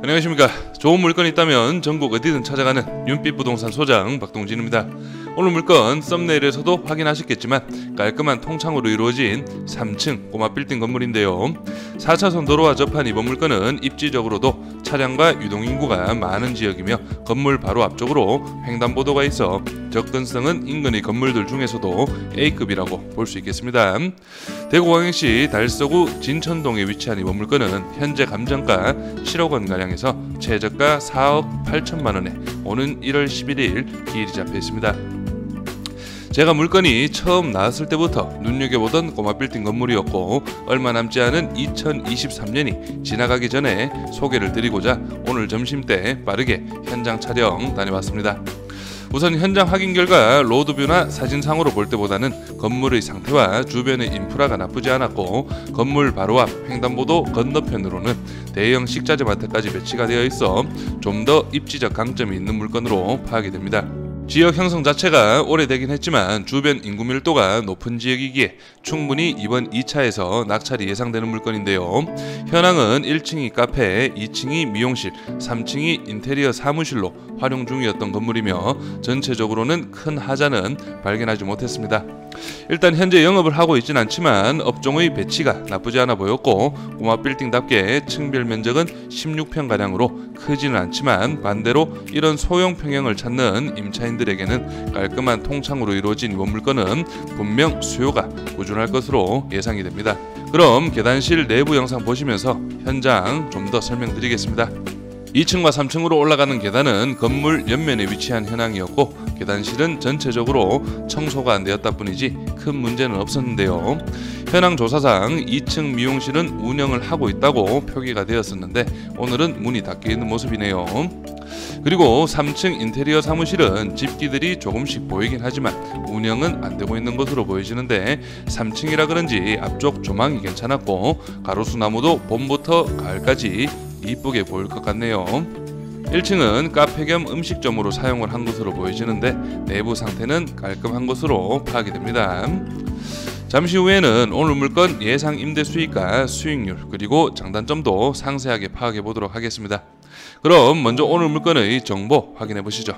안녕하십니까. 좋은 물건이 있다면 전국 어디든 찾아가는 윤빛부동산 소장 박동진입니다. 오늘 물건 썸네일에서도 확인하셨겠지만 깔끔한 통창으로 이루어진 3층 꼬마 빌딩 건물인데요. 4차선 도로와 접한 이번 물건은 입지적으로도 차량과 유동인구가 많은 지역이며 건물 바로 앞쪽으로 횡단보도가 있어 접근성은 인근의 건물들 중에서도 A급이라고 볼 수 있겠습니다. 대구광역시 달서구 진천동에 위치한 이번 물건은 현재 감정가 7억 원가량에서 최저가 4억 8천만 원에 오는 1월 11일 기일이 잡혀 있습니다. 제가 물건이 처음 나왔을 때부터 눈여겨보던 꼬마 빌딩 건물이었고 얼마 남지 않은 2023년이 지나가기 전에 소개를 드리고자 오늘 점심때 빠르게 현장 촬영 다녀왔습니다. 우선 현장 확인 결과 로드뷰나 사진상으로 볼 때보다는 건물의 상태와 주변의 인프라가 나쁘지 않았고 건물 바로 앞 횡단보도 건너편으로는 대형 식자재 마트까지 배치가 되어 있어 좀 더 입지적 강점이 있는 물건으로 파악이 됩니다. 지역 형성 자체가 오래되긴 했지만 주변 인구 밀도가 높은 지역이기에 충분히 이번 2차에서 낙찰이 예상되는 물건인데요. 현황은 1층이 카페, 2층이 미용실, 3층이 인테리어 사무실로 활용 중이었던 건물이며 전체적으로는 큰 하자는 발견하지 못했습니다. 일단 현재 영업을 하고 있진 않지만 업종의 배치가 나쁘지 않아 보였고 꼬마 빌딩답게 층별 면적은 16평가량으로 크지는 않지만 반대로 이런 소형 평형을 찾는 임차인들에게는 깔끔한 통창으로 이루어진 이번 물건은 분명 수요가 꾸준할 것으로 예상이 됩니다. 그럼 계단실 내부 영상 보시면서 현장 좀 더 설명드리겠습니다. 2층과 3층으로 올라가는 계단은 건물 옆면에 위치한 현황이었고 계단실은 전체적으로 청소가 안 되었다 뿐이지 큰 문제는 없었는데요. 현황 조사상 2층 미용실은 운영을 하고 있다고 표기가 되었었는데 오늘은 문이 닫혀 있는 모습이네요. 그리고 3층 인테리어 사무실은 집기들이 조금씩 보이긴 하지만 운영은 안 되고 있는 것으로 보여지는데 3층이라 그런지 앞쪽 조망이 괜찮았고 가로수 나무도 봄부터 가을까지 이쁘게 보일 것 같네요. 1층은 카페 겸 음식점으로 사용을 한 것으로 보여지는데 내부 상태는 깔끔한 것으로 파악이 됩니다. 잠시 후에는 오늘 물건 예상 임대 수익과 수익률 그리고 장단점도 상세하게 파악해 보도록 하겠습니다. 그럼 먼저 오늘 물건의 정보 확인해 보시죠.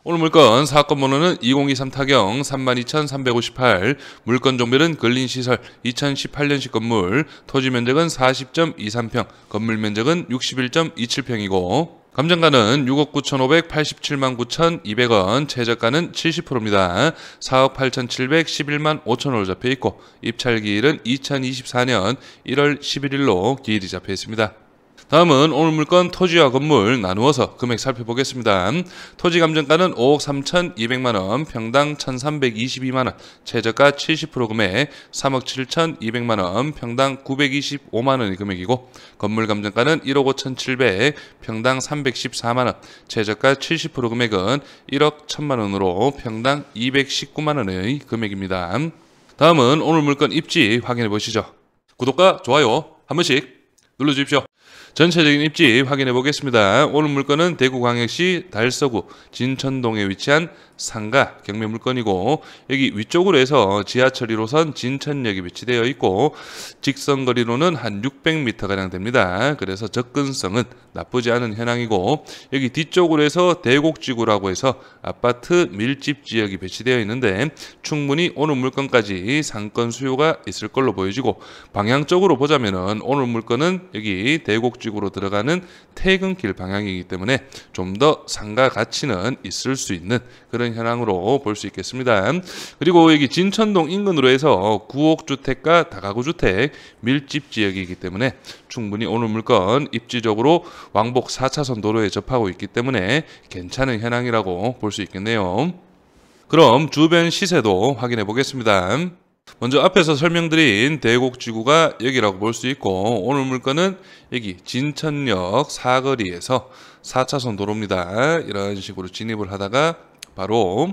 오늘 물건 사건 번호는 2023 타경 32,358, 물건 종별은 근린시설 2018년식 건물, 토지 면적은 40.23평, 건물 면적은 61.27평이고 감정가는 6억 9,587만 9,200원, 최저가는 70%입니다. 4억 8,711만 5천원으로 잡혀있고 입찰기일은 2024년 1월 11일로 기일이 잡혀있습니다. 다음은 오늘 물건 토지와 건물 나누어서 금액 살펴보겠습니다. 토지 감정가는 5억 3,200만원, 평당 1,322만원, 최저가 70% 금액 3억 7,200만원, 평당 925만원의 금액이고 건물 감정가는 1억 5,700, 평당 314만원, 최저가 70% 금액은 1억 1,000만원으로 평당 219만원의 금액입니다. 다음은 오늘 물건 입지 확인해 보시죠. 구독과 좋아요 한 번씩 눌러주십시오. 전체적인 입지 확인해 보겠습니다. 오늘 물건은 대구광역시 달서구 진천동에 위치한 상가 경매 물건이고 여기 위쪽으로 해서 지하철 1호선 진천역이 배치되어 있고 직선거리로는 한 600m가량 됩니다. 그래서 접근성은 나쁘지 않은 현황이고 여기 뒤쪽으로 해서 대곡지구라고 해서 아파트 밀집 지역이 배치되어 있는데 충분히 오늘 물건까지 상권 수요가 있을 걸로 보여지고 방향적으로 보자면은 오늘 물건은 여기 대곡지구로 들어가는 퇴근길 방향이기 때문에 좀 더 상가 가치는 있을 수 있는 그런 현황으로 볼 수 있겠습니다. 그리고 여기 진천동 인근으로 해서 구옥주택과 다가구주택 밀집 지역이기 때문에 충분히 오늘 물건 입지적으로 왕복 4차선 도로에 접하고 있기 때문에 괜찮은 현황이라고 볼 수 있겠네요. 그럼 주변 시세도 확인해 보겠습니다. 먼저 앞에서 설명드린 대곡지구가 여기라고 볼 수 있고 오늘 물건은 여기 진천역 사거리에서 4차선 도로입니다. 이런 식으로 진입을 하다가 바로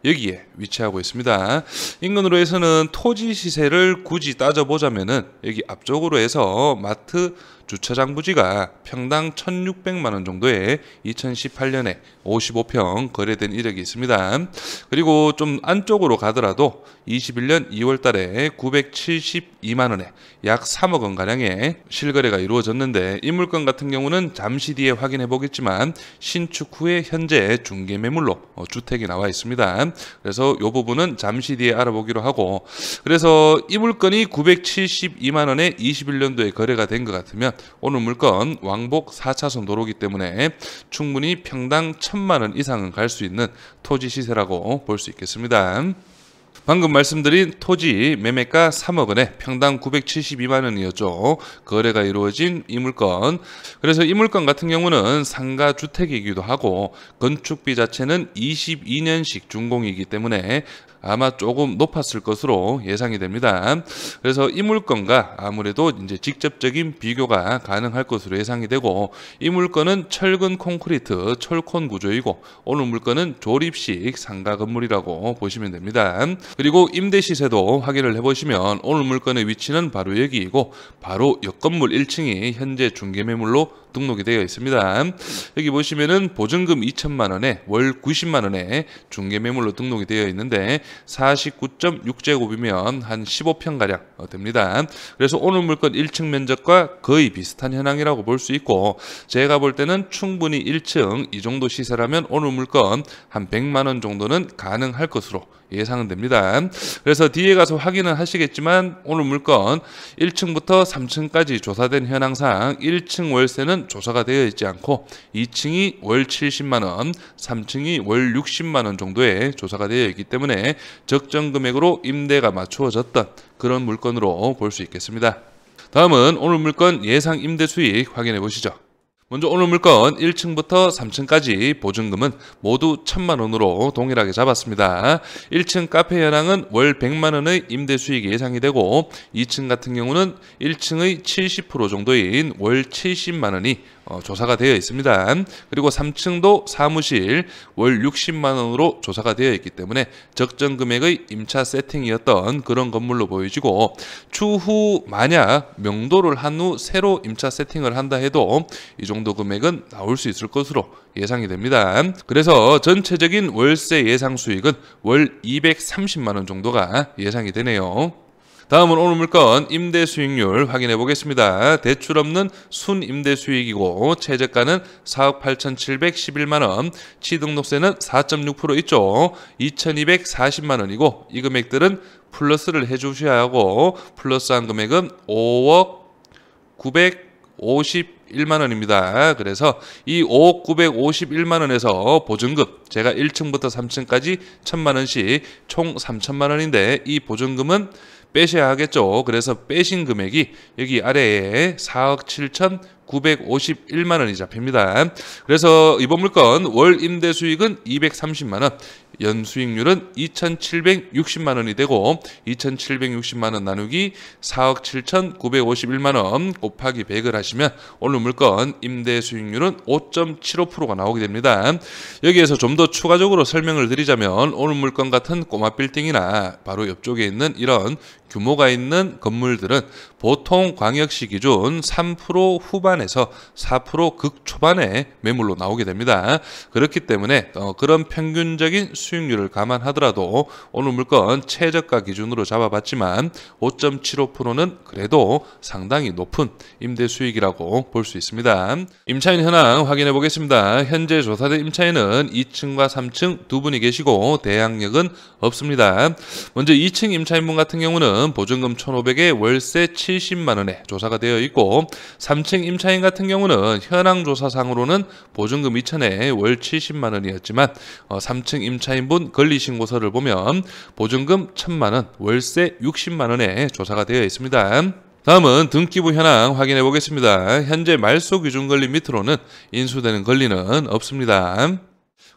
여기에 위치하고 있습니다. 인근으로 해서는 토지 시세를 굳이 따져보자면은 여기 앞쪽으로 해서 마트 주차장 부지가 평당 1,600만 원 정도에 2018년에 55평 거래된 이력이 있습니다. 그리고 좀 안쪽으로 가더라도 21년 2월 달에 972만 원에 약 3억 원 가량의 실거래가 이루어졌는데, 이 물건 같은 경우는 잠시 뒤에 확인해 보겠지만 신축 후에 현재 중개 매물로 주택이 나와 있습니다. 그래서 이 부분은 잠시 뒤에 알아보기로 하고, 그래서 이 물건이 972만 원에 21년도에 거래가 된 것 같으면 오늘 물건 왕복 4차선 도로기 때문에 충분히 평당 1,000만 원 이상은 갈 수 있는 토지 시세라고 볼 수 있겠습니다. 방금 말씀드린 토지 매매가 3억 원에 평당 972만 원이었죠. 거래가 이루어진 이 물건. 그래서 이 물건 같은 경우는 상가 주택이기도 하고 건축비 자체는 22년식 준공이기 때문에 아마 조금 높았을 것으로 예상이 됩니다. 그래서 이 물건과 아무래도 이제 직접적인 비교가 가능할 것으로 예상이 되고, 이 물건은 철근 콘크리트 철콘 구조이고 오늘 물건은 조립식 상가 건물이라고 보시면 됩니다. 그리고 임대 시세도 확인을 해보시면 오늘 물건의 위치는 바로 여기이고 바로 옆 건물 1층이 현재 중개 매물로 등록이 되어 있습니다. 여기 보시면은 보증금 2천만 원에 월 90만 원에 중개 매물로 등록이 되어 있는데 49.6제곱이면 한 15평 가량 됩니다. 그래서 오늘 물건 1층 면적과 거의 비슷한 현황이라고 볼 수 있고, 제가 볼 때는 충분히 1층 이 정도 시세라면 오늘 물건 한 100만 원 정도는 가능할 것으로 예상은 됩니다. 그래서 뒤에 가서 확인은 하시겠지만 오늘 물건 1층부터 3층까지 조사된 현황상 1층 월세는 조사가 되어 있지 않고 2층이 월 70만 원, 3층이 월 60만 원 정도의 조사가 되어 있기 때문에 적정 금액으로 임대가 맞추어졌던 그런 물건으로 볼 수 있겠습니다. 다음은 오늘 물건 예상 임대 수익 확인해 보시죠. 먼저 오늘 물건 1층부터 3층까지 보증금은 모두 1,000만 원으로 동일하게 잡았습니다. 1층 카페 현황은 월 100만 원의 임대 수익이 예상이 되고 2층 같은 경우는 1층의 70% 정도인 월 70만 원이 조사가 되어 있습니다. 그리고 3층도 사무실 월 60만 원으로 조사가 되어 있기 때문에 적정 금액의 임차 세팅이었던 그런 건물로 보여지고, 추후 만약 명도를 한 후 새로 임차 세팅을 한다 해도 이 정도 금액은 나올 수 있을 것으로 예상이 됩니다. 그래서 전체적인 월세 예상 수익은 월 230만 원 정도가 예상이 되네요. 다음은 오늘 물건 임대 수익률 확인해 보겠습니다. 대출 없는 순 임대 수익이고 최저가는 4억 8,711만 원, 취등록세는 4.6% 있죠. 2,240만 원이고 이 금액들은 플러스를 해주셔야 하고 플러스한 금액은 5억 951만 원입니다. 그래서 이 5억 951만 원에서 보증금 제가 1층부터 3층까지 1,000만 원씩 총 3,000만 원인데 이 보증금은 빼셔야 하겠죠. 그래서 빼신 금액이 여기 아래에 4억 7,951만 원이 잡힙니다. 그래서 이번 물건 월 임대 수익은 230만 원, 연수익률은 2,760만 원이 되고 2,760만 원 나누기 4억 7,951만 원 곱하기 100을 하시면 오늘 물건 임대 수익률은 5.75%가 나오게 됩니다. 여기에서 좀 더 추가적으로 설명을 드리자면 오늘 물건 같은 꼬마 빌딩이나 바로 옆쪽에 있는 이런 규모가 있는 건물들은 보통 광역시 기준 3% 후반에서 4% 극초반의 매물로 나오게 됩니다. 그렇기 때문에 그런 평균적인 수익률을 감안하더라도 오늘 물건 최저가 기준으로 잡아봤지만 5.75%는 그래도 상당히 높은 임대 수익이라고 볼 수 있습니다. 임차인 현황 확인해 보겠습니다. 현재 조사된 임차인은 2층과 3층 두 분이 계시고 대항력은 없습니다. 먼저 2층 임차인분 같은 경우는 보증금 1,500에 월세 70만 원에 조사가 되어 있고 3층 임차인 같은 경우는 현황 조사상으로는 보증금 2,000에 월 70만 원이었지만 3층 임차인분 권리신고서를 보면 보증금 1,000만 원, 월세 60만 원에 조사가 되어 있습니다. 다음은 등기부 현황 확인해 보겠습니다. 현재 말소 기준 권리 밑으로는 인수되는 권리는 없습니다.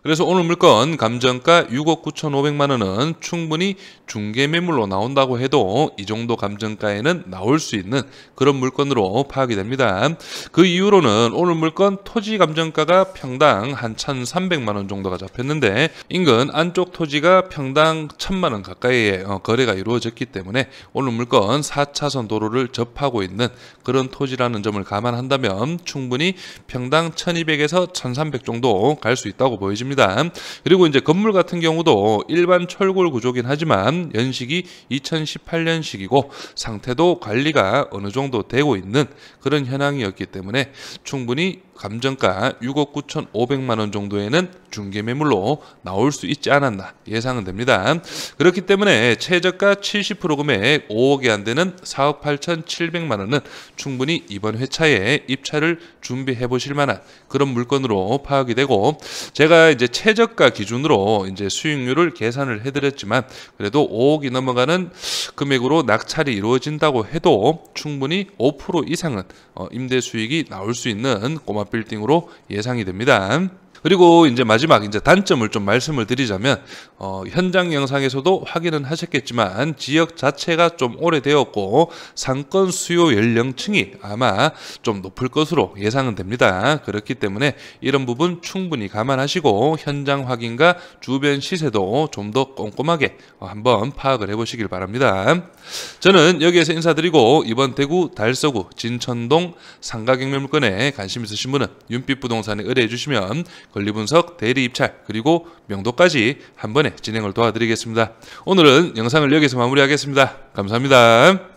그래서 오늘 물건 감정가 6억 9,500만 원은 충분히 중개 매물로 나온다고 해도 이 정도 감정가에는 나올 수 있는 그런 물건으로 파악이 됩니다. 그 이후로는 오늘 물건 토지 감정가가 평당 한 1,300만 원 정도가 잡혔는데 인근 안쪽 토지가 평당 1,000만 원 가까이의 거래가 이루어졌기 때문에 오늘 물건 4차선 도로를 접하고 있는 그런 토지라는 점을 감안한다면 충분히 평당 1,200에서 1,300 정도 갈 수 있다고 보여집니다. 그리고 이제 건물 같은 경우도 일반 철골 구조긴 하지만 연식이 2018년식이고 상태도 관리가 어느 정도 되고 있는 그런 현황이었기 때문에 충분히 감정가 6억 9,500만 원 정도에는 중개 매물로 나올 수 있지 않았나 예상은 됩니다. 그렇기 때문에 최저가 70% 금액 5억이 안 되는 4억 8,700만 원은 충분히 이번 회차에 입찰을 준비해 보실 만한 그런 물건으로 파악이 되고, 제가 이제 최저가 기준으로 이제 수익률을 계산을 해드렸지만 그래도 5억이 넘어가는 금액으로 낙찰이 이루어진다고 해도 충분히 5% 이상은 임대 수익이 나올 수 있는 꼬마 빌딩으로 예상이 됩니다. 그리고 이제 마지막 이제 단점을 좀 말씀을 드리자면 현장 영상에서도 확인은 하셨겠지만 지역 자체가 좀 오래되었고 상권 수요 연령층이 아마 좀 높을 것으로 예상은 됩니다. 그렇기 때문에 이런 부분 충분히 감안하시고 현장 확인과 주변 시세도 좀 더 꼼꼼하게 한번 파악을 해보시길 바랍니다. 저는 여기에서 인사드리고 이번 대구 달서구 진천동 상가경매 물건에 관심 있으신 분은 윤빛부동산에 의뢰해 주시면 권리분석, 대리 입찰, 그리고 명도까지 한 번에 진행을 도와드리겠습니다. 오늘은 영상을 여기서 마무리하겠습니다. 감사합니다.